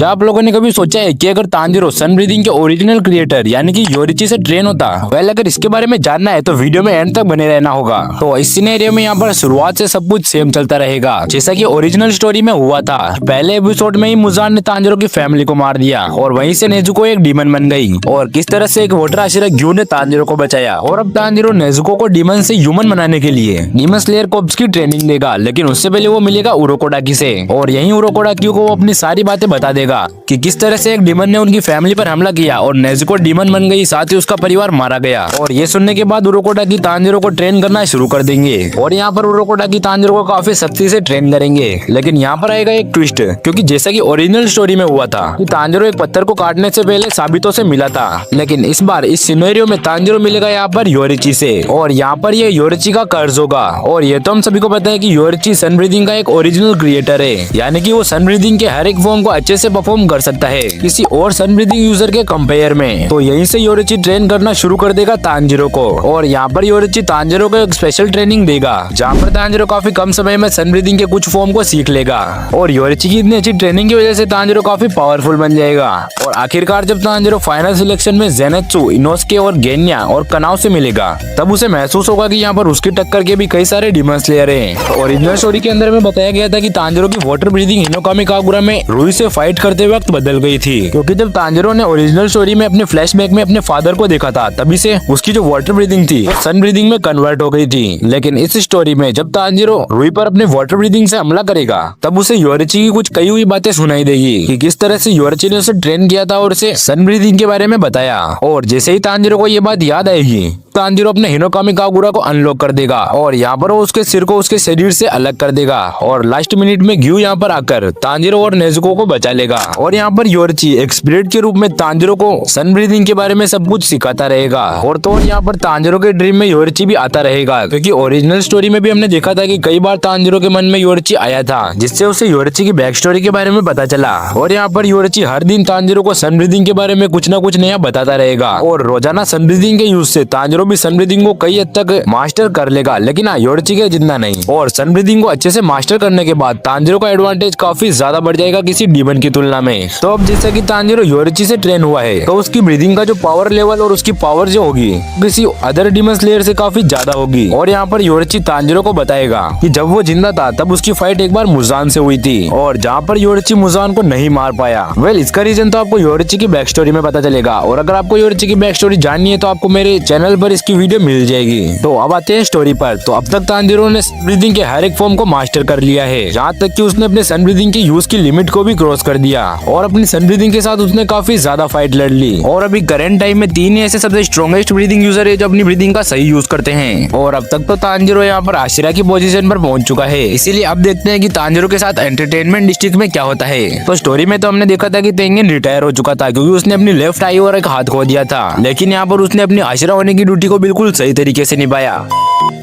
क्या आप लोगों ने कभी सोचा है कि अगर तांजिरो सन ब्रीदिंग के ओरिजिनल क्रिएटर यानी कि योरिची से ट्रेन होता? वेल, अगर इसके बारे में जानना है तो वीडियो में एंड तक बने रहना होगा। तो इस सिनेरियो में यहाँ पर शुरुआत से सब कुछ सेम चलता रहेगा जैसा कि ओरिजिनल स्टोरी में हुआ था। पहले एपिसोड में ही मुजान ने तांजिरो की फैमिली को मार दिया और वहीं से नेजुको एक डीमन बन गई और किस तरह से एक वोटर आशिरा ग्यू ने तांजिरो को बचाया। और अब तांजिरो नेजुको को डीमन से ह्यूमन बनाने के लिए डीमन स्लेयर कोर्प्स की ट्रेनिंग देगा, लेकिन उससे पहले वो मिलेगा उरोकोडाकी से और यही उरोकोडाकी को वो अपनी सारी बातें बता देगा कि किस तरह से एक डीमन ने उनकी फैमिली पर हमला किया और नेजुको डीमन बन गई, साथ ही उसका परिवार मारा गया। और ये सुनने के बाद उरोकोडाकी तांजिरो को ट्रेन करना शुरू कर देंगे और यहाँ पर उरोकोडाकी तांजिरो को काफी सख्ती से ट्रेन करेंगे। लेकिन यहाँ पर आएगा एक ट्विस्ट, क्योंकि जैसा कि ओरिजिनल स्टोरी में हुआ था कि तांजिरो एक पत्थर को काटने से पहले साबितों से मिला था, लेकिन इस बार इस सिनेरियो में तांजिरो मिलेगा यहाँ पर योरिची से और यहाँ पर ये योरिची का कर्ज होगा। और ये तो हम सभी को पता है कि योरिची सन ब्रीदिंग का एक ओरिजिनल क्रिएटर है, यानी कि वो सन ब्रीदिंग के हर एक फॉर्म को अच्छे से परफॉर्म कर सकता है किसी और सन ब्रीदिंग यूजर के कंपेयर में। तो यहीं से योरिची ट्रेन करना शुरू कर देगा तांजिरो को और यहाँ पर योरिची तांजिरो को एक स्पेशल ट्रेनिंग देगा जहाँ पर तांजिरो काफी कम समय में सन ब्रीदिंग के कुछ फॉर्म को सीख लेगा। और योरिची की इतनी अच्छी ट्रेनिंग की वजह से तांजिरो काफी पावरफुल बन जाएगा। और आखिरकार जब तांजिरो फाइनल सिलेक्शन में जेनेत्सु, इनोस्के और गेन्या और कनाव से मिलेगा, तब उसे महसूस होगा कि यहाँ पर उसकी टक्कर के भी कई सारे डीमन स्लेयर हैं। ओरिजिनल स्टोरी के अंदर में बताया गया था कि तांजिरो की वाटर ब्रीदिंग हिनोकामी कागुरा में रुई से फाइट करते वक्त बदल गई थी, क्योंकि जब तांजिरो ने ओरिजिनल स्टोरी में अपने फ्लैशबैक में अपने फादर को देखा था, तभी से उसकी जो वाटर ब्रीदिंग थी वो सन ब्रीदिंग में कन्वर्ट हो गई थी। लेकिन इस स्टोरी में जब तांजिरो रुई पर अपने वाटर ब्रीदिंग से हमला करेगा, तब उसे योरिची की कुछ कही हुई बातें सुनाई देगी कि किस तरह से योरिची ने उसे ट्रेन किया था और उसे सन ब्रीदिंग के बारे में बताया। और जैसे ही तांजिरो को ये बात याद आएगी, तांजिरो अपने हिनोकामी कागुरा को अनलॉक कर देगा और यहाँ पर वो उसके सिर को उसके शरीर से अलग कर देगा और लास्ट मिनट में ग्यू यहाँ पर आकर तांजिरो और नेजुको को बचा लेगा। और यहाँ पर योरिची एक स्पिरिट के रूप में तांजिरो को सन ब्रीदिंग के बारे में सब कुछ सिखाता रहेगा। और तो यहाँ पर तांजिरो के ड्रीम में योरिची भी आता रहेगा, क्योंकि ओरिजिनल स्टोरी में भी हमने देखा था कि कई बार तांजिरो के मन में योरिची आया था, जिससे उसे योरिची की बैक स्टोरी के बारे में पता चला। और यहाँ पर योरिची हर दिन तांजिरो को सन ब्रीदिंग के बारे में कुछ न कुछ नया बताता रहेगा और रोजाना सन ब्रीदिंग के यूज से तांजिरो भी सन ब्रीदिंग को कई हद तक मास्टर कर लेगा, लेकिन योरिची के जितना नहीं। और सन ब्रीदिंग को अच्छे से मास्टर करने के बाद तांजिरो का एडवांटेज काफी ज्यादा बढ़ जाएगा किसी डीमन की तुलना में। तो अब जैसा कि तांजिरो योरिची से ट्रेन हुआ है, तो उसकी ब्रीदिंग का जो पावर लेवल और उसकी पावर जो होगी किसी अदर डीमन स्लेयर से काफी ज्यादा होगी। और यहाँ पर योरिची तांजिरो को बताएगा कि जब वो जिंदा था तब उसकी फाइट एक बार मुजान से हुई थी और जहाँ पर योरिची मुजान को नहीं मार पाया। वेल, इसका रीजन तो आपको योरिची की बैक स्टोरी में पता चलेगा और अगर आपको योरिची की बैक स्टोरी जाननी है तो आपको मेरे चैनल पर इसकी वीडियो मिल जाएगी। तो अब आते हैं स्टोरी पर। तो अब तक तांजिरो ने सन ब्रीदिंग के हर एक फॉर्म को मास्टर कर लिया है, जहाँ तक कि उसने अपने सन ब्रीदिंग की यूज की लिमिट को भी क्रॉस कर दिया और अपनी सन ब्रीदिंग के साथ उसने काफी ज्यादा फाइट लड़ ली। और अभी करंट टाइम में 3 ही ऐसे सबसे स्ट्रॉन्गेस्ट ब्रीदिंग यूजर है जो अपनी ब्रीदिंग का सही यूज करते हैं। और अब तक तो तांजिरो यहाँ पर आशिरा की पोजीशन पर पहुंच चुका है, इसीलिए अब देखते हैं कि तांजिरो के साथ एंटरटेनमेंट डिस्ट्रिक्ट में क्या होता है। तो स्टोरी में तो हमने देखा था कि तेंगेन रिटायर हो चुका था क्योंकि उसने अपनी लेफ्ट आई और एक हाथ खो दिया था, लेकिन यहाँ पर उसने अपनी आशिरा होने की ड्यूटी को बिल्कुल सही तरीके से निभाया।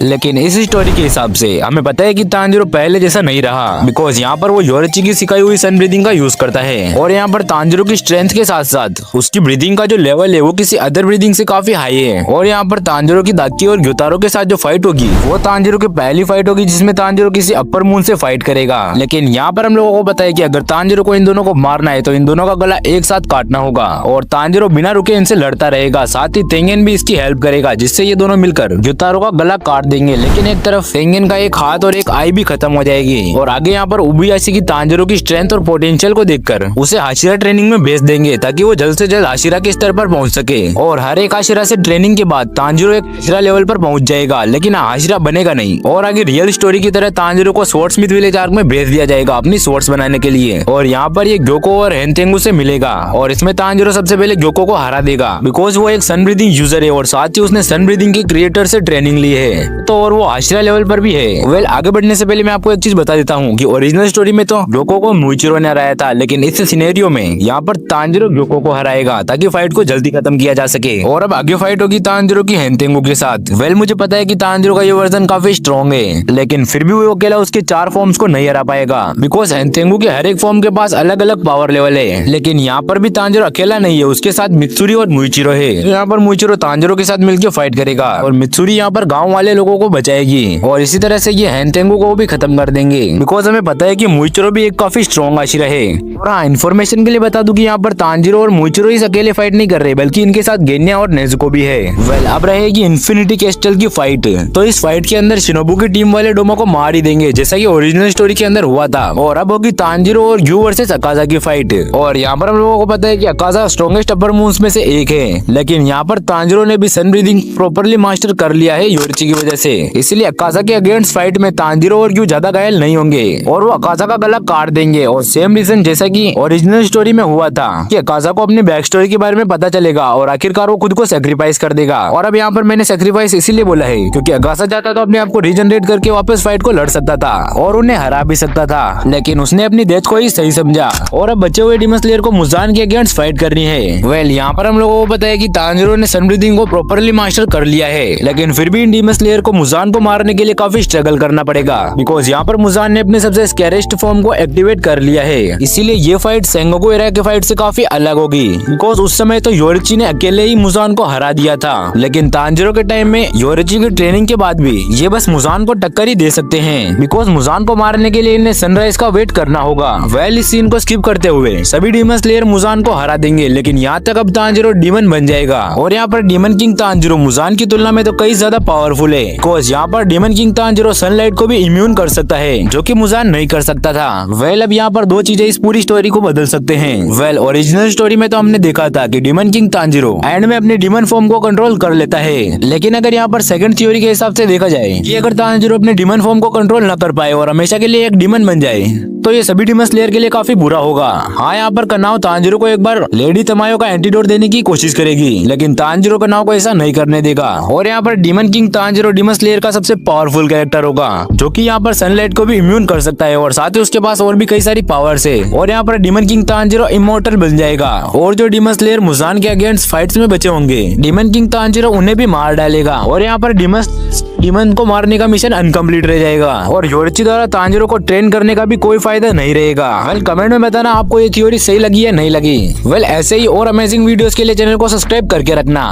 लेकिन इस स्टोरी के हिसाब से हमें पता है कि तांजिरो पहले जैसा नहीं रहा, बिकॉज यहाँ पर वो योरिची की सिखाई हुई सन ब्रीदिंग का यूज करता है। और यहाँ पर तांजिरो की स्ट्रेंथ के साथ साथ उसकी ब्रीदिंग का जो लेवल है वो किसी अदर ब्रीदिंग से काफी हाई है। और यहाँ पर तांजिरो की दाकी और ग्युतारो के साथ जो फाइट होगी वो तांजिरो की पहली फाइट होगी जिसमें तांजिरो किसी अपर मून से फाइट करेगा। लेकिन यहाँ पर हम लोगों को पता है कि अगर तांजिरो को इन दोनों को मारना है तो इन दोनों का गला एक साथ काटना होगा और तांजिरो बिना रुके इनसे लड़ता रहेगा, साथ ही तेंगेन भी इसकी हेल्प करेगा, जिससे ये दोनों मिलकर ग्युतारो का गला काट देंगे। लेकिन एक तरफ तेंगेन का एक हाथ और एक आई भी खत्म हो जाएगी। और आगे यहाँ पर उबुयाशी की तांजिरो की स्ट्रेंथ और पोटेंशियल को देखकर उसे हाशिरा ट्रेनिंग में भेज देंगे ताकि वो जल्द से जल्द हाशिरा के स्तर पर पहुंच सके। और हर एक हाशिरा से ट्रेनिंग के बाद तांजिरो एक हाशिरा लेवल पर पहुंच जाएगा, लेकिन हाशिरा बनेगा नहीं। और आगे रियल स्टोरी की तरह तांजिरो को स्वॉर्डस्मिथ विलेज आर्क में भेज दिया जाएगा अपनी स्वॉर्ड्स बनाने के लिए। और यहाँ पर ये ग्योको और हेनतेंगु से मिलेगा और इसमें तांजिरो सबसे पहले ग्योको को हरा देगा, बिकॉज वो एक सन ब्रीदिंग यूजर है और साथ ही उसने सन ब्रीदिंग के क्रिएटर से ट्रेनिंग ली है, तो और वो हाशिरा लेवल पर भी है। वेल, आगे बढ़ने से पहले मैं आपको एक चीज बता देता हूँ कि ओरिजिनल स्टोरी में तो ग्योको को मुइचिरो ने हराया था, लेकिन इस सिनेरियो में यहाँ पर तांजिरो ग्योको को हराएगा ताकि फाइट को जल्दी खत्म किया जा सके। और अब आगे फाइट होगी तांजिरो की हेनतेंगु के साथ। वेल, मुझे पता है कि तांजिरो का ये वर्जन काफी स्ट्रॉन्ग है, लेकिन फिर भी वो अकेला उसके 4 फॉर्म्स को नहीं हरा पाएगा, बिकॉज हेनतेंगु के हर एक फॉर्म के पास अलग अलग पावर लेवल है। लेकिन यहाँ पर भी तांजिरो अकेला नहीं है, उसके साथ मित्सुरी और मुइचिरो है। यहाँ पर मुइचिरो तांजिरो के साथ मिलकर फाइट करेगा और मित्सुरी यहाँ पर गाँव वाले वाले लोगों को बचाएगी और इसी तरह से ये हैनटेंगो को भी खत्म कर देंगे, बिकॉज हमें पता है कि मुइचिरो भी एक काफी स्ट्रॉन्ग आशिरा है। और हाँ, इन्फॉर्मेशन के लिए बता दूं कि यहाँ पर तांजिरो और मुइचिरो इस अकेले फाइट नहीं कर रहे, बल्कि इनके साथ गेन्या और नेजुको भी है। वेल, अब रहेगी इन्फिनिटी कैस्टल की फाइट। तो इस फाइट के अंदर शिनोबु की टीम वाले डोमो को मार ही देंगे, जैसा कि ओरिजिनल स्टोरी के अंदर हुआ था। और अब होगी तांजिरो और यू वर्सेस अकाजा की फाइट। और यहाँ पर हम लोगों को पता है कि अकाजा स्ट्रॉन्गेस्ट अपर मूव्स में से एक है, लेकिन यहाँ पर तांजिरो ने भी सन ब्रीदिंग प्रॉपर्ली मास्टर कर लिया है योरिची की वजह से। इसलिए अकाजा के अगेंस्ट फाइट में तांजिरो और यू ज्यादा घायल नहीं होंगे और वो अकाजा का गला काट देंगे। और सेम रीजन जैसा कि ओरिजिनल स्टोरी में हुआ था कि अकाजा को अपनी बैक स्टोरी के बारे में पता चलेगा और आखिरकार वो खुद को सेक्रीफाइस कर देगा। और अब यहाँ पर मैंने सेक्रीफाइस इसीलिए बोला है क्योंकि अकाजा चाहता तो अपने आप को रीजनरेट करके वापस फाइट को लड़ सकता था और उन्हें हरा भी सकता था, लेकिन उसने अपनी डेथ को ही सही समझा और अब बचे हुए डीमन स्लेयर को मुजान के अगेंस्ट फाइट करनी है। वेल, यहाँ पर हम लोगों को पता है कि तांजिरो ने सन ब्रीदिंग को प्रॉपर्ली मास्टर कर लिया है, लेकिन फिर भी इन डीमन स्लेयर को मुजान को मारने के लिए काफी स्ट्रगल करना पड़ेगा, बिकॉज यहाँ पर मुजान ने अपने सबसे स्कैरेस्ट फॉर्म को एक्टिवेट कर लिया है। इसीलिए ये फाइट सेंगोकू एरा के फाइट से काफी अलग होगी, बिकॉज उस समय तो योरिची ने अकेले ही मुजान को हरा दिया था, लेकिन तांजिरो के टाइम में योरिची की ट्रेनिंग के बाद भी ये बस मुजान को टक्कर ही दे सकते हैं, बिकॉज मुजान को मारने के लिए इन्हें सनराइज का वेट करना होगा। वेल, इस सीन को स्किप करते हुए सभी डीमन स्लेयर मुजान को हरा देंगे, लेकिन यहाँ तक अब तांजिरो डीमन बन जाएगा। और यहाँ पर डीमन किंग तांजिरो मुजान की तुलना में तो कई ज्यादा पावरफुल है, बिकॉज यहाँ पर डीमन किंग तांजिरो सनलाइट को भी इम्यून कर सकता है, जो कि मुजान नहीं कर सकता था। वेल, अब यहाँ पर दो चीजें इस पूरी स्टोरी को बदल सकते हैं। वेल, ओरिजिनल स्टोरी में तो हमने देखा था कि डीमन किंग तांजिरो एंड में अपने डीमन फॉर्म को कंट्रोल कर लेता है, लेकिन अगर यहाँ पर सेकंड थ्योरी के हिसाब से देखा जाए कि अगर तांजिरो अपने डीमन फॉर्म को कंट्रोल न कर पाए और हमेशा के लिए एक डीमन बन जाए तो ये सभी डीमन स्लेयर के लिए काफी बुरा होगा। हाँ, यहाँ पर कनाव तांजिरो को एक बार लेडी तमायो का एंटीडोट देने की कोशिश करेगी, लेकिन तांजिरो कनाव को ऐसा नहीं करने देगा। और यहाँ पर demon king Tanjiro demon slayer का सबसे पावरफुल कैरेक्टर होगा, जो कि यहाँ पर सनलाइट को भी इम्यून कर सकता है और साथ ही उसके पास और भी कई सारी पावर्स है। और यहाँ पर डीमन किंग तांजिरो इमोर्टल बन जाएगा और जो डीमन स्लेयर मुजान के अगेंस्ट फाइट्स में बचे होंगे, डीमन किंग तांजिरो उन्हें भी मार डालेगा और यहाँ पर डीमन को मारने का मिशन अनकम्प्लीट रह जाएगा और योरिची द्वारा तांजिरो को ट्रेन करने का भी कोई फायदा नहीं रहेगा। वेल, कमेंट में बताना आपको ये थ्योरी सही लगी या नहीं लगी। वेल, ऐसे ही और अमेजिंग वीडियोस के लिए चैनल को सब्सक्राइब करके रखना।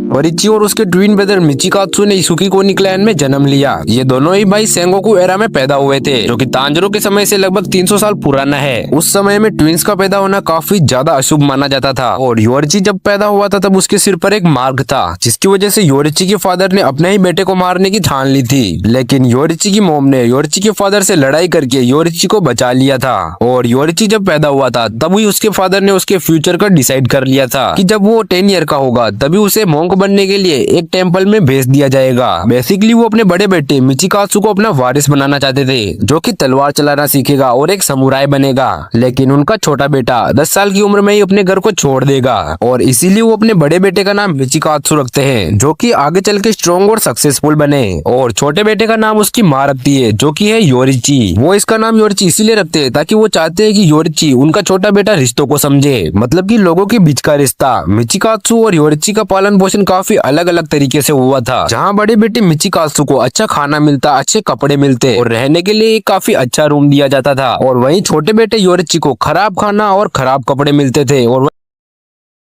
ओरिची और उसके ट्विन ब्रदर मिचिकात्सु ने इसुकी क्लैन में जन्म लिया। ये दोनों ही भाई सेंगोकू एरा में पैदा हुए थे, जो कि तांजिरो के समय से लगभग 300 साल पुराना है। उस समय में ट्विंस का पैदा होना काफी ज्यादा अशुभ माना जाता था और योरिची जब पैदा हुआ था तब उसके सिर पर एक मार्क था, जिसकी वजह से योरिची के फादर ने अपने ही बेटे को मारने की ठान ली थी। लेकिन योरिची की मॉम ने योरिची के फादर से लड़ाई करके योरिची को बचा लिया था और योरिची जब पैदा हुआ था तभी उसके फादर ने उसके फ्यूचर का डिसाइड कर लिया था कि जब वो 10 ईयर का होगा तभी उसे मोंक बनने के लिए एक टेंपल में भेज दिया जाएगा। बेसिकली वो अपने बड़े बेटे मिचिकात्सु को अपना वारिस बनाना चाहते थे, जो कि तलवार चलाना सीखेगा और एक समुराई बनेगा। लेकिन उनका छोटा बेटा 10 साल की उम्र में ही अपने घर को छोड़ देगा और इसीलिए वो अपने बड़े बेटे का नाम मिचिकात्सु रखते हैं, जो कि आगे चल के स्ट्रॉन्ग और सक्सेसफुल बने। और छोटे बेटे का नाम उसकी माँ रखती है, जो कि है योरिची। वो इसका नाम योरिची इसीलिए रखते हैं ताकि वो चाहते हैं कि योरिची उनका छोटा बेटा रिश्तों को समझे, मतलब कि लोगों के बीच का रिश्ता। मिचिकात्सु और योरिची का पालन पोषण काफी अलग अलग तरीके से हुआ था, जहाँ बड़े बेटे मिचिकात्सु को अच्छा खाना मिलता, अच्छे कपड़े मिलते और रहने के लिए काफी अच्छा रूम दिया जाता था, और वहीं छोटे बेटे योरिची को खराब खाना और खराब कपड़े मिलते थे। और